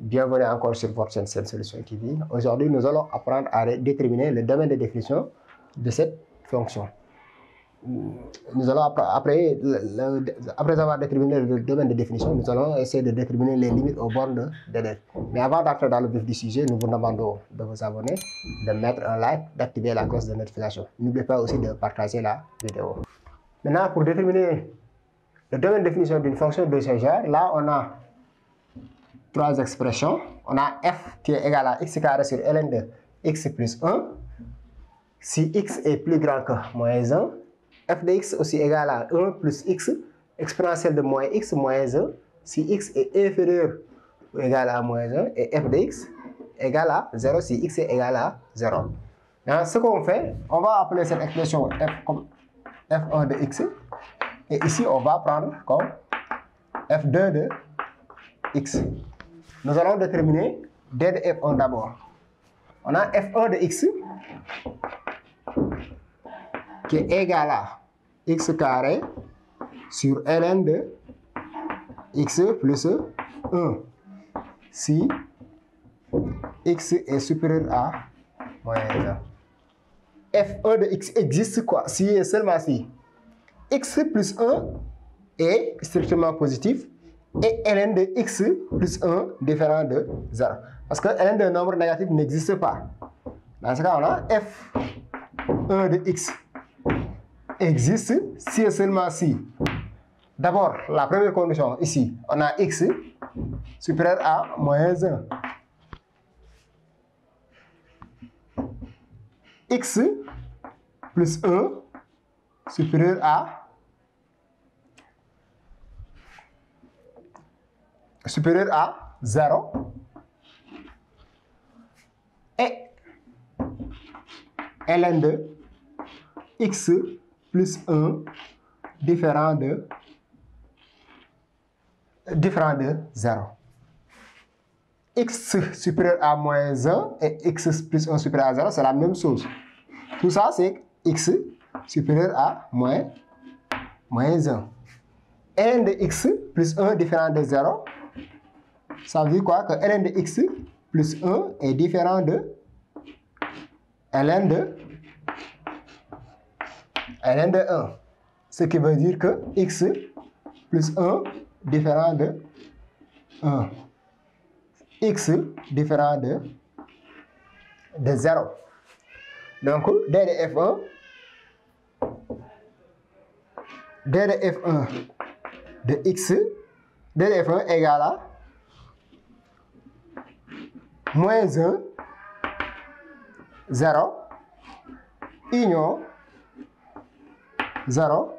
Bienvenue encore sur votre chaîne Solution TV. Aujourd'hui, nous allons apprendre à déterminer le domaine de définition de cette fonction. Nous allons après avoir déterminé le domaine de définition, nous allons essayer de déterminer les limites aux bornes de df. Mais avant d'entrer dans le vif du sujet, nous vous demandons de vous abonner, de mettre un like, d'activer la cloche de notification. N'oubliez pas aussi de partager la vidéo. Maintenant, pour déterminer le domaine de définition d'une fonction de ce genre, là on a trois expressions. On a f qui est égal à x carré sur ln de x plus 1 si x est plus grand que moins 1. F de x aussi égal à 1 plus x exponentielle de moins x moins 1 si x est inférieur ou égal à moins 1 et f de x égal à 0 si x est égal à 0. Dans ce qu'on fait, on va appeler cette expression f comme f1 de x et ici on va prendre comme f2 de x. Nous allons déterminer d de f1 d'abord. On a f1 de x qui est égal à x carré sur ln de x plus 1 si x est supérieur à moins 1. f1 de x existe quoi? Si et seulement si x plus 1 est strictement positif et ln de x plus 1 différent de 0. Parce que ln d'un nombre négatif n'existe pas. Dans ce cas, on a f1 de x existe si et seulement si. D'abord, la première condition ici, on a x supérieur à moins 1. X plus 1 supérieur à 0 et ln de x plus 1 différent de 0. X supérieur à moins 1 et x plus 1 supérieur à 0, c'est la même chose. Tout ça, c'est x supérieur à moins 1. Ln de x plus 1 différent de 0, ça veut dire quoi? Que ln de x plus 1 est différent de ln de 1. Ce qui veut dire que x plus 1 différent de 1. X différent de 0. Donc, d de f1 de x, d de f1 égale à moins 1, 0, union 0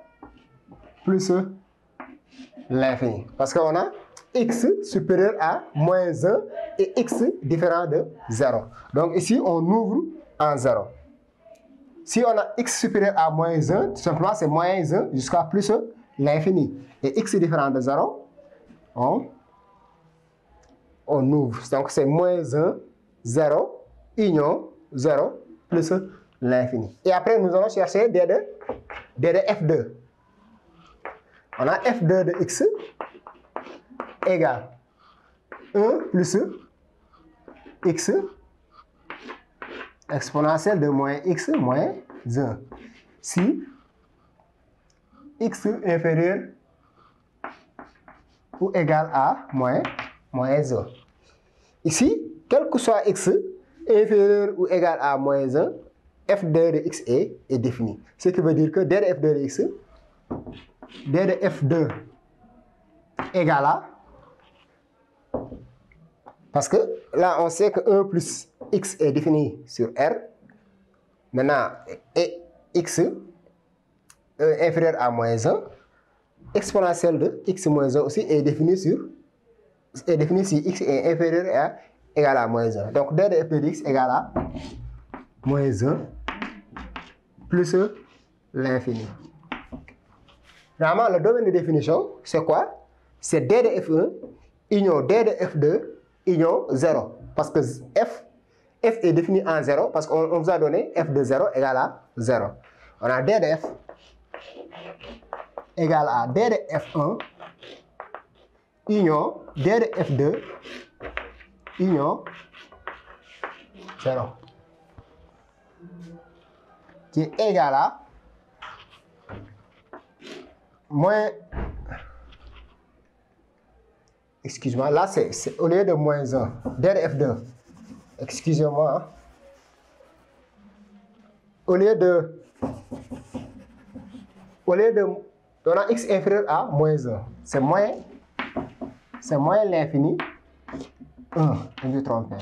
plus l'infini. Parce qu'on a x supérieur à moins 1 et x différent de 0. Donc ici, on ouvre en 0. Si on a x supérieur à moins 1, tout simplement, c'est moins 1 jusqu'à plus l'infini. Et x différent de 0, on ouvre. Donc c'est moins 1, 0, union 0 plus l'infini. Et après, nous allons chercher d de f2. On a f2 de x égale 1 plus x exponentielle de moins x moins 1 si x inférieur ou égal à moins 1. Ici, quel que soit x inférieur ou égal à moins 1, f2 de x est défini. Ce qui veut dire que d de f2 de x, d de f2 égale à, parce que là on sait que 1 plus x est défini sur R. Maintenant, et x inférieur à moins 1, exponentielle de x moins 1 aussi est défini si x est inférieur à égal à moins 1. Donc d de f de x égale à moins 1 plus l'infini. Vraiment, le domaine de définition, c'est quoi? C'est d de f1 union d de f2 union 0. Parce que f est défini en 0 parce qu'on vous a donné f de 0 égale à 0. On a d de f égale à d de f1 union d de f2 union 0 qui est égal à moins, excuse-moi, là c'est au lieu de moins 1, DDF2, excusez-moi, au lieu de on a x inférieur à moins 1, c'est moins l'infini 1, je me trompe,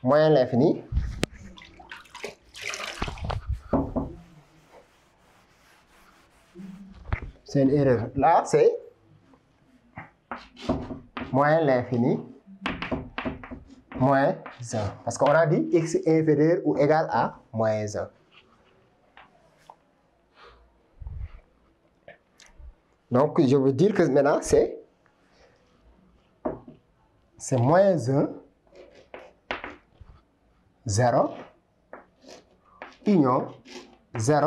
moins l'infini c'est une erreur. Là, c'est moins l'infini moins 1. Parce qu'on a dit x inférieur ou égal à moins 1. Donc, je veux dire que maintenant, c'est moins 1, 0, union 0,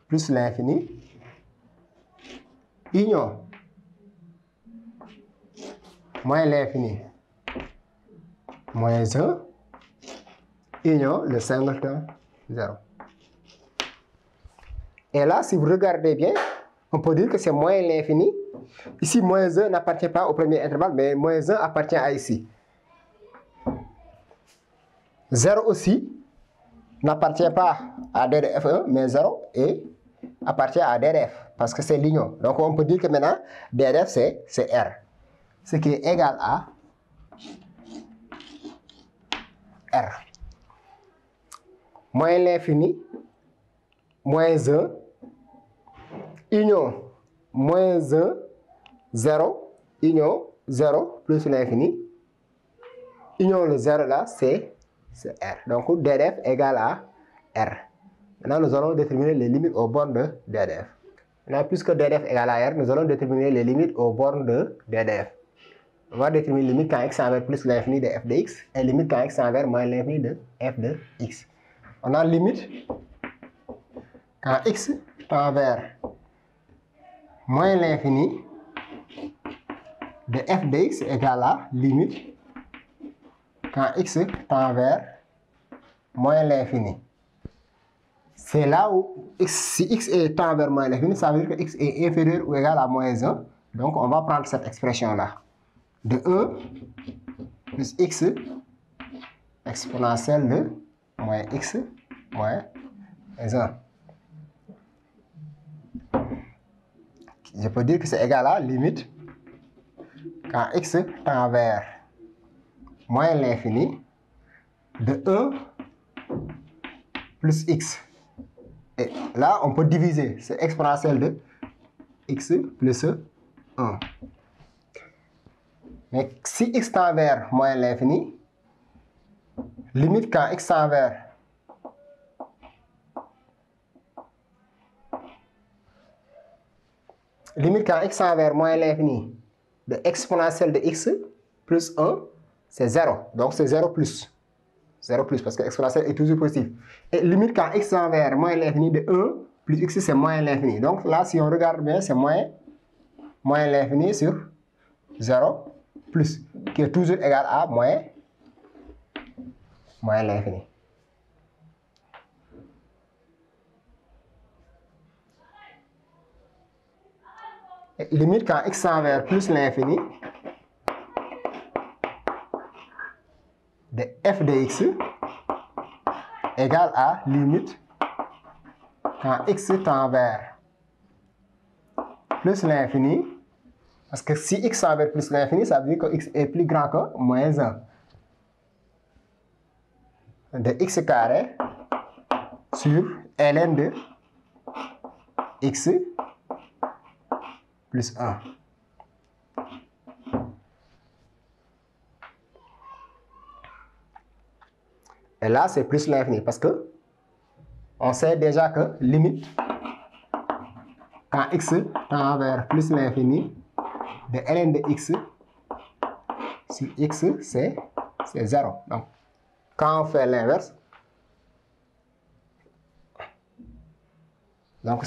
plus l'infini, union moins l'infini moins 1, union le singleton 0. Et là, si vous regardez bien, on peut dire que c'est moins l'infini. Ici, moins 1 n'appartient pas au premier intervalle, mais moins 1 appartient à ici. 0 aussi n'appartient pas à DDF1, mais 0 et appartient à DDF, parce que c'est l'union. Donc, on peut dire que maintenant, DDF, c'est R. Ce qui est égal à R. Moins l'infini, moins 1, union, moins 1, 0, union, 0, plus l'infini. Union, le 0 là, c'est R. Donc, DDF égale à R. Maintenant, nous allons déterminer les limites aux bornes de DDF. Maintenant, puisque DDF égale à R, nous allons déterminer les limites aux bornes de DDF. On va déterminer limite quand x tend vers plus l'infini de f de x et limite quand x tend vers moins l'infini de f de x. On a limite quand x tend vers moins l'infini de f de x égale à limite quand x tend vers moins l'infini. C'est là où si x est tend vers moins l'infini, ça veut dire que x est inférieur ou égal à moins 1. Donc, on va prendre cette expression-là. De 1 plus x exponentielle de moins x moins 1. Je peux dire que c'est égal à limite quand x tend vers moins l'infini de 1 plus x. Et là, on peut diviser. C'est exponentielle de x plus 1. Mais si x tend vers moins l'infini, limite quand x tend vers moins l'infini de exponentielle de x plus 1, c'est 0. Donc c'est 0 plus. 0 plus parce que exponentielle est toujours positive. Et limite quand x tend vers moins l'infini de 1 plus x, c'est moins l'infini. Donc là, si on regarde bien, c'est moins l'infini sur 0 plus, qui est toujours égal à moins l'infini. Limite quand x tend vers plus l'infini de f de x égale à limite quand x tend vers plus l'infini, parce que si x tend vers plus l'infini, ça veut dire que x est plus grand que moins 1, de x carré sur ln de x plus 1. Et là, c'est plus l'infini parce que on sait déjà que limite quand x tend vers plus l'infini de ln de x sur x, c'est 0. Donc, quand on fait l'inverse, donc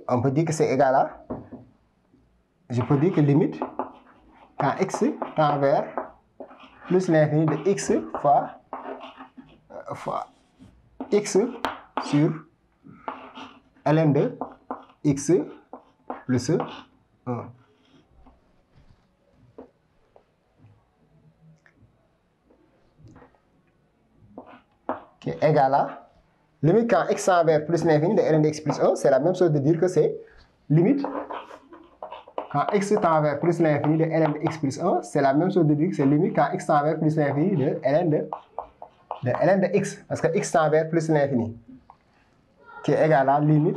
on peut dire que c'est égal à, je peux dire que limite quand x tend vers plus l'infini de x fois x sur ln de x plus 1. Qui est égal à limite quand x tend vers plus l'infini de ln de x plus 1, c'est la même chose de dire que c'est limite quand x tend vers plus l'infini de ln de x plus 1, c'est la même chose de dire que c'est limite quand x tend vers plus l'infini de ln de x, parce que x tend vers plus l'infini, qui est égal à limite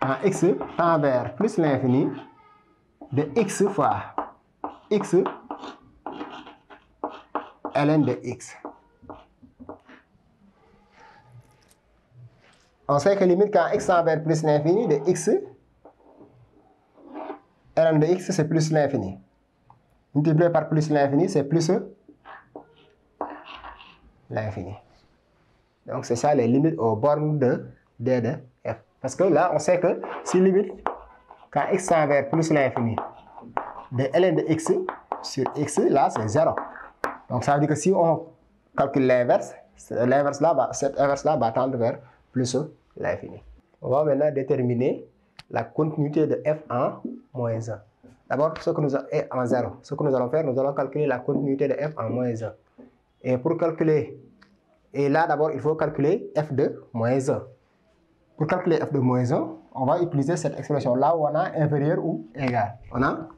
quand x tend vers plus l'infini de x fois x ln de x. On sait que limite quand x tend vers plus l'infini de x ln de x, c'est plus l'infini. Multiplié par plus l'infini, c'est plus l'infini. Donc, c'est ça les limites aux bornes de d de f. Parce que là, on sait que si limite, quand x tend vers plus l'infini de ln de x sur x, là, c'est 0. Donc, ça veut dire que si on calcule l'inverse, cette inverse-là va tendre vers plus l'infini. On va maintenant déterminer la continuité de f en moins 1. D'abord, ce que nous avons est en 0. Ce que nous allons faire, nous allons calculer la continuité de f en moins 1. Et pour calculer, et là d'abord, il faut calculer f de moins 1. Pour calculer f de moins 1, on va utiliser cette expression là où on a inférieur ou égal. On a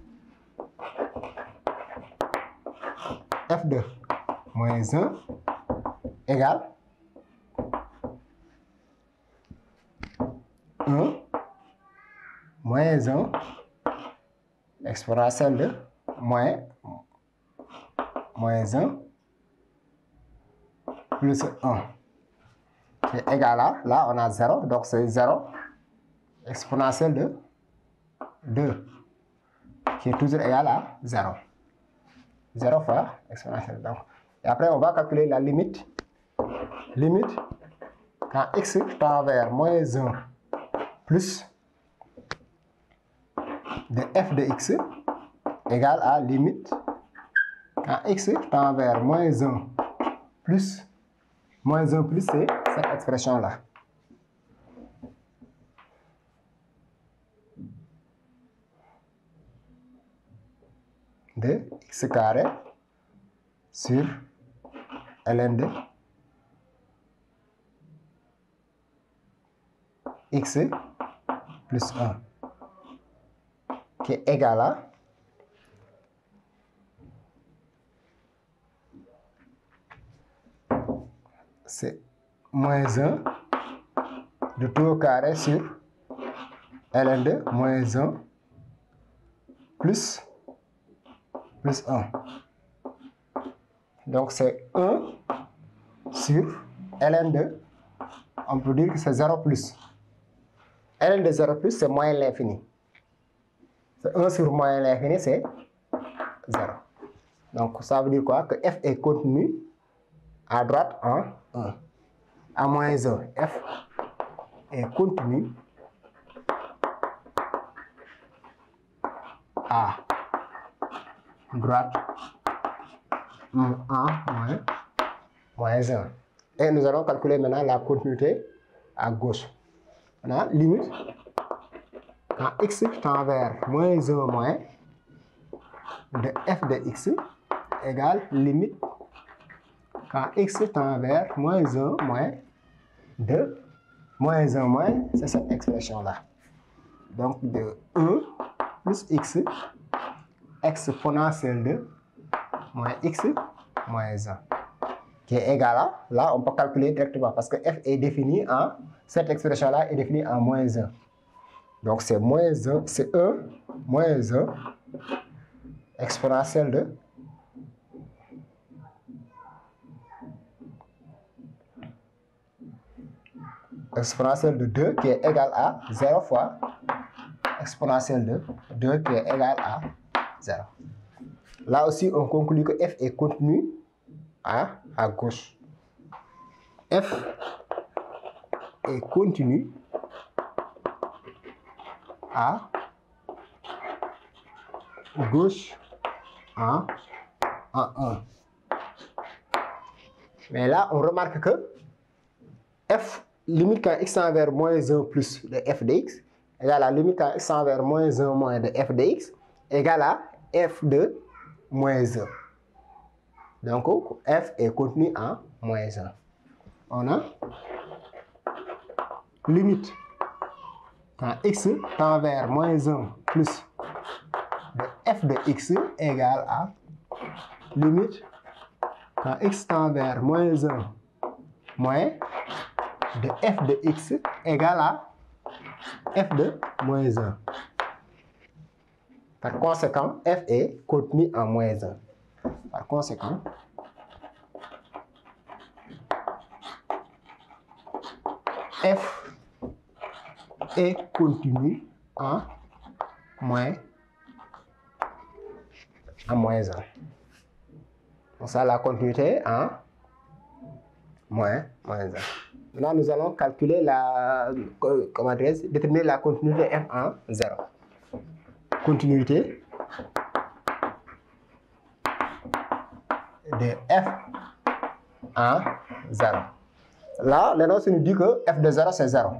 f de moins 1 égale 1 moins 1 exponentielle de moins 1 plus 1 qui est égal à, là on a 0, donc c'est 0 exponentielle de 2 qui est toujours égal à 0. 0 fois exponentielle. Donc, et après on va calculer la limite. Limite quand x tend vers moins 1 plus de f de x égale à limite quand x tend vers moins 1 plus c'est cette expression là de x carré sur ln de x plus 1 qui est égal à c'est moins 1 de tout au carré sur ln de moins 1 plus 1. Donc c'est 1 sur ln de, on peut dire que c'est 0 plus. ln de 0 plus, c'est moins l'infini. C'est 1 sur moins l'infini, c'est 0. Donc ça veut dire quoi? Que f est contenu à droite en 1. À moins 1, f est contenu à droite en moins 1. Et nous allons calculer maintenant la continuité à gauche. On a limite quand x tend vers moins 1 moins de f de x égale limite quand x tend vers moins 1 moins de moins 1 moins, c'est cette expression-là. Donc de 1 plus x exponentielle de moins x moins 1 qui est égal à, là on peut calculer directement parce que f est défini en, cette expression-là est définie en moins 1. Donc c'est moins 1, c'est 1 moins 1 exponentielle de exponentielle de 2 qui est égal à 0 fois exponentielle de 2 qui est égal à 0. Là aussi, on conclut que f est contenu à gauche. F est contenu à gauche en 1. Mais là, on remarque que f, limite quand x tend vers moins 1 plus de f de x, égale à limite quand x tend vers moins 1 moins de f de x, égale à f de moins 1. Donc, f est contenu en moins 1. On a limite quand x tend vers moins 1 plus de f de x égale à limite quand x tend vers moins 1 moins de f de x égale à f de moins 1. Par conséquent, f est contenu en moins 1. Par conséquent, f est contenu en moins 1. Donc ça, la continuité en moins 1. Maintenant, nous allons calculer déterminer la continuité f en 0. Continuité de f en 0. Là, le notion nous dit que f de 0, c'est 0.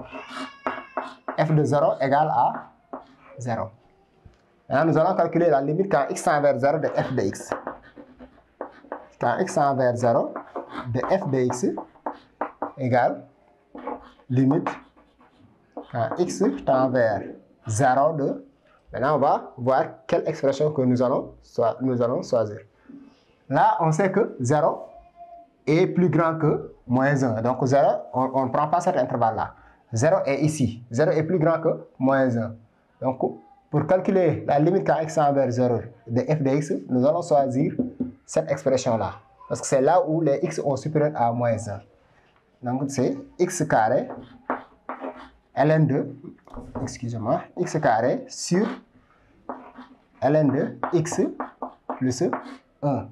f de 0 égale à 0. Maintenant, nous allons calculer la limite quand x tend vers 0 de f de x. Quand x tend vers 0 de f de x égale limite quand x tend vers 0 de... Maintenant, on va voir quelle expression que nous allons choisir. Là, on sait que 0 est plus grand que moins 1. Donc 0, on ne prend pas cet intervalle-là. 0 est ici. 0 est plus grand que moins 1. Donc, pour calculer la limite quand x tend vers 0 de f de x, nous allons choisir cette expression-là. Parce que c'est là où les x sont supérieurs à moins 1. Donc, c'est x carré ln de, excusez-moi, x carré sur ln de x plus 1.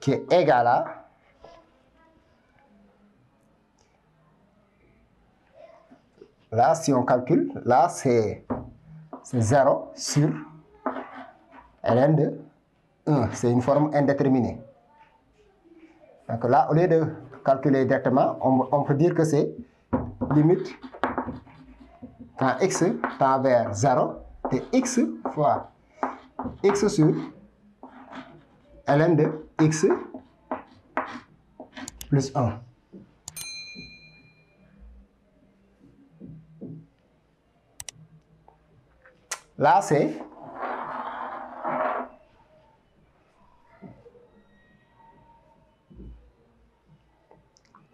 Qui est égal à là, si on calcule, là c'est 0 sur ln de 1. C'est une forme indéterminée. Donc là, au lieu de calculer directement, on peut dire que c'est limite quand x tend vers 0 de x fois x sur ln de x plus 1. Là, c'est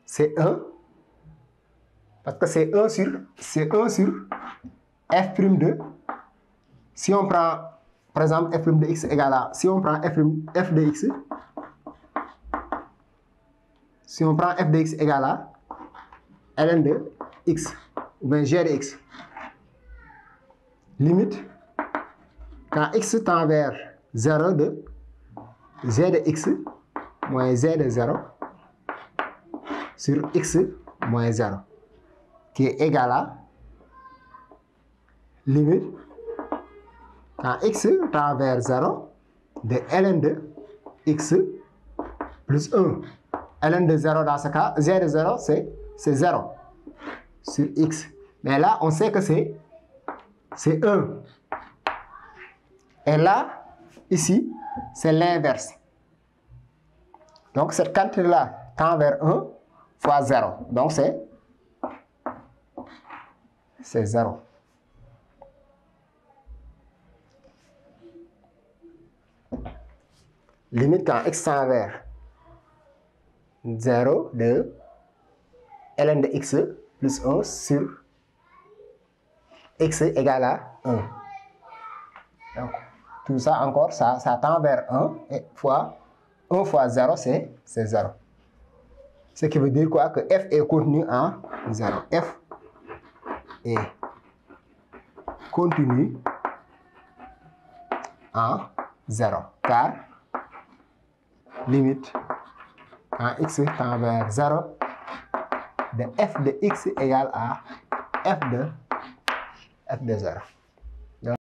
c'est 1 parce que c'est 1 sur f' de, si on prend par exemple f' de x égale à, si on prend f de x, si on prend f de x égale à ln de x ou bien g de x, limite quand x tend vers 0 de g de x moins g de 0 sur x moins 0 qui est égal à limite quand x tend vers 0 de ln de x plus 1. ln de 0 dans ce cas, g de 0 c'est 0 sur x. Mais là, on sait que c'est 1. Et là, ici, c'est l'inverse. Donc, cette quantité-là tend vers 1 fois 0. Donc, c'est 0. Limite quand x tend vers 0 de ln de x plus 1 sur x égale à 1. Donc, tout ça encore, ça tend vers 1 et fois 1 fois 0, c'est 0. Ce qui veut dire quoi? Que f est contenu en 0. F est contenu en 0. Car limite quand x tend vers 0 de f de x égale à f de 0.